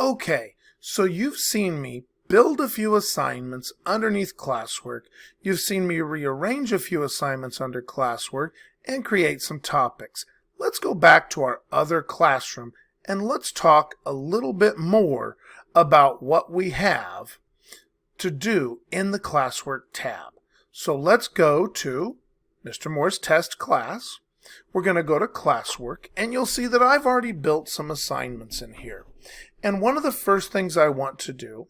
Okay, so you've seen me build a few assignments underneath Classwork. You've seen me rearrange a few assignments under Classwork and create some topics. Let's go back to our other classroom and let's talk a little bit more about what we have to do in the Classwork tab. So let's go to Mr. Moore's test class. We're going to go to Classwork, and you'll see that I've already built some assignments in here. And one of the first things I want to do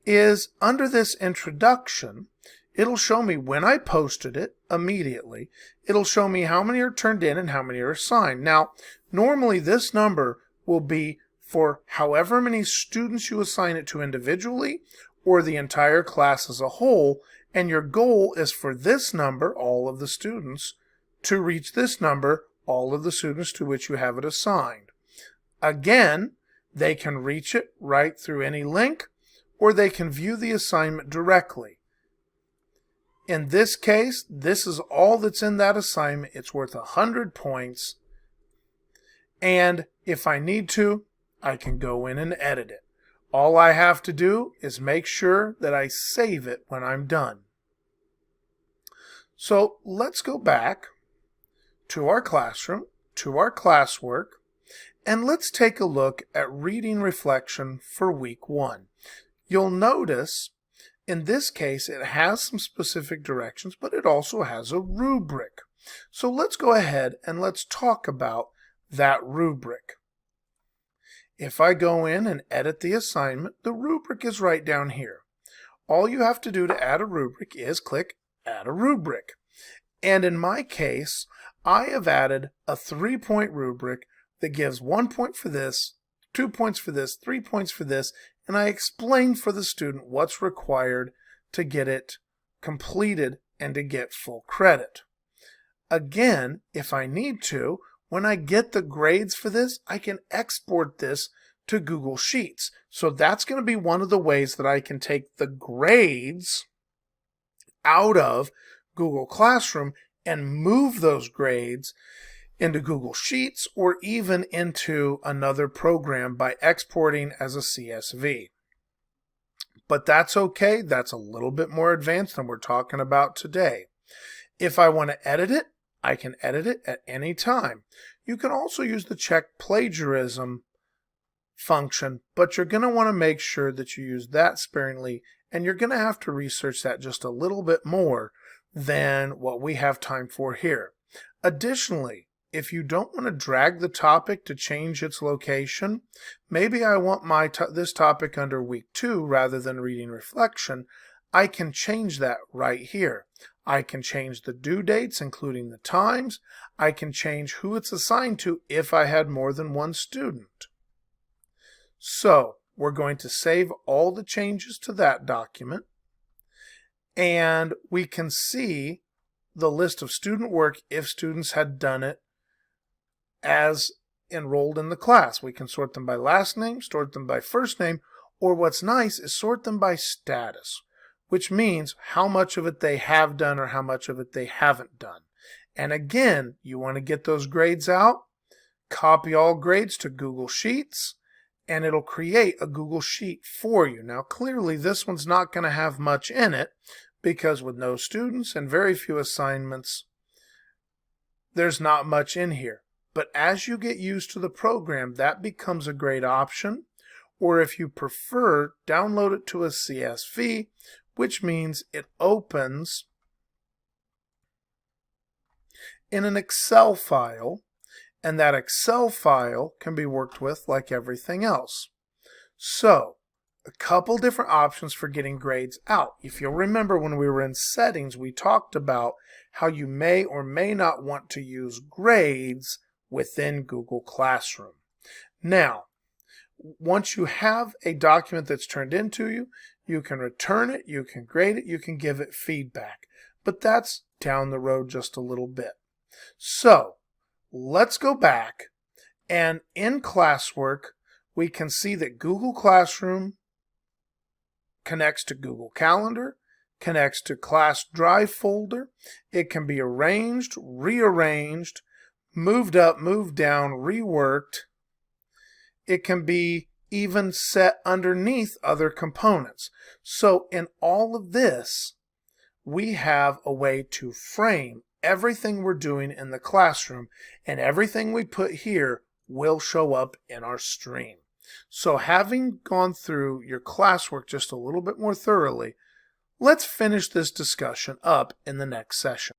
is under this introduction, it'll show me when I posted it immediately. It'll show me how many are turned in and how many are assigned. Now, normally this number will be for however many students you assign it to individually or the entire class as a whole, and your goal is for this number, all of the students, to reach this number, all of the students to which you have it assigned. Again, they can reach it right through any link, or they can view the assignment directly. In this case, this is all that's in that assignment. It's worth 100 points. And if I need to, I can go in and edit it. All I have to do is make sure that I save it when I'm done. So let's go back to our classroom, to our classwork, and let's take a look at reading reflection for week 1. You'll notice in this case it has some specific directions, but it also has a rubric. So let's go ahead and let's talk about that rubric. If I go in and edit the assignment, the rubric is right down here. All you have to do to add a rubric is click Add a Rubric. And in my case, I have added a 3-point rubric that gives 1 point for this, 2 points for this, 3 points for this, and I explain for the student what's required to get it completed and to get full credit. Again, if I need to, when I get the grades for this, I can export this to Google Sheets. So that's going to be one of the ways that I can take the grades out of Google Classroom and move those grades into Google Sheets or even into another program by exporting as a CSV. But that's okay. That's a little bit more advanced than we're talking about today. If I want to edit it, I can edit it at any time. You can also use the check plagiarism function, but you're going to want to make sure that you use that sparingly, and you're going to have to research that just a little bit more than what we have time for here. Additionally, if you don't want to drag the topic to change its location, maybe I want this topic under week 2 rather than reading reflection, I can change that right here. I can change the due dates, including the times. I can change who it's assigned to if I had more than one student. So we're going to save all the changes to that document, and we can see the list of student work if students had done it as enrolled in the class. We can sort them by last name, sort them by first name, or what's nice is sort them by status, which means how much of it they have done or how much of it they haven't done. And again, you want to get those grades out, copy all grades to Google Sheets, and it'll create a Google Sheet for you. Now clearly this one's not going to have much in it because with no students and very few assignments, there's not much in here. But as you get used to the program, that becomes a great option. Or if you prefer, download it to a CSV, which means it opens in an Excel file, and that Excel file can be worked with like everything else. So, a couple different options for getting grades out. If you'll remember when we were in settings, we talked about how you may or may not want to use grades within Google Classroom. Now, once you have a document that's turned into you, you can return it, you can grade it, you can give it feedback. But that's down the road just a little bit. So, let's go back, and in Classwork, we can see that Google Classroom connects to Google Calendar, connects to Class Drive folder. It can be arranged, rearranged, moved up, moved down, reworked. It can be even set underneath other components. So in all of this, we have a way to frame everything we're doing in the classroom, and everything we put here will show up in our stream. So having gone through your classwork just a little bit more thoroughly, let's finish this discussion up in the next session.